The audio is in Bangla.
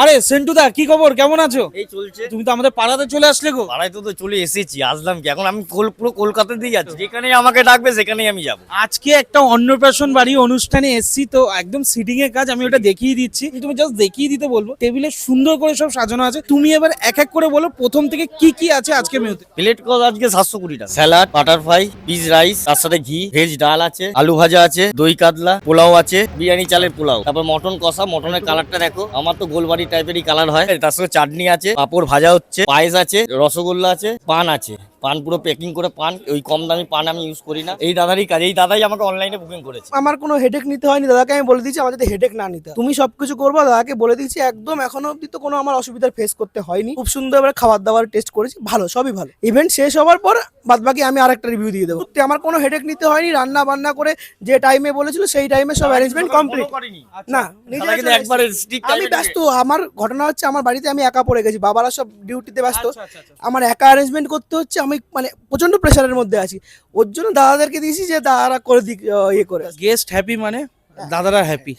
আরে সেন্টুদা, কি খবর, কেমন আছো? এই চলছে। তুমি তো আমাদের পাড়াতে চলে আসলে গো। পাড়ায় তো চলে এসেছি, আসলাম কি এখন আমি পুরো কলকাতাতেই যাচ্ছি, যেখানেই আমাকে ডাকবে সেখানেই আমি যাব। আজকে একটা অন্নপ্রাশন বাড়ি অনুষ্ঠানে এসেছি, তো একদম সিটিং এর কাজ, আমি ওটা দেখিয়ে দিচ্ছি। তুমি জাস্ট দেখিয়ে দিতে বলবো। টেবিলে সুন্দর করে সব সাজানো আছে, তুমি এবার এক এক করে বলো প্রথম থেকে কি কি আছে আজকে মেনুতে। প্লেট কত আজকে 720 টাকা। Salad, butter fry, piece rice, তার সাথে ঘি, ভেজ ডাল আছে, আলু ভাজা আছে, দই কাতলা, পোলাও আছে, বিরিয়ানি চালের পোলাও, তারপর মটন কষা। মটনের কালারটা দেখো, আমার তো গোলবাড়ি টাইপেরই কালার হয়। তার সঙ্গে চাটনি আছে, পাঁপড় ভাজা হচ্ছে, পায়েস আছে, রসগোল্লা আছে, পান আছে। পান পুরো প্যাকিং করে পান, ওই কম দামি পান আমি ইউজ করি না। এই দাদারই কাজ, এই দাদাই আমাকে অনলাইনে বুকিং করেছে। আমার কোনো হেডেক নিতে হয়নি, দাদাকে আমি বলে দিয়েছি আমার যাতে হেডেক না নিতে হয়। তুমি সবকিছু করবো, দাদাকে বলে দিয়েছি, একদম এখনো অব্দি তো কোনো আমার অসুবিধার ফেস করতে হয়নি। খুব সুন্দর এবার খাবার দাবার টেস্ট করেছি, ভালো, সবই ভালো। ইভেন্ট শেষ হওয়ার পর বাদ বাকি আমি আরেকটা রিভিউ দিয়ে দেবো। সত্যি আমার কোনো হেডেক নিতে হয়নি, রান্না বান্না করে যে টাইমে বলেছিল সেই টাইমে সব অ্যারেঞ্জমেন্ট কমপ্লিট। না, নিজে দাদা কিন্তু চলে একবারে এসেছি। strict আমি time এ ব্যস্ত, আমার ঘটনা হচ্ছে আমার বাড়িতে আমি একা পড়ে গেছি, বাবারা সব ডিউটিতে ব্যস্ত। আচ্ছা, আচ্ছা, আচ্ছা। আমার একা অ্যারেঞ্জমেন্ট করতে হচ্ছে, আমি মানে প্রচন্ড প্রেশারের মধ্যে আছি। ওর জন্য দাদাদেরকে দিয়েছি যে দাদারা করে দিক, ইয়ে করে। গেস্ট হ্যাপি মানে দাদারা হ্যাপি।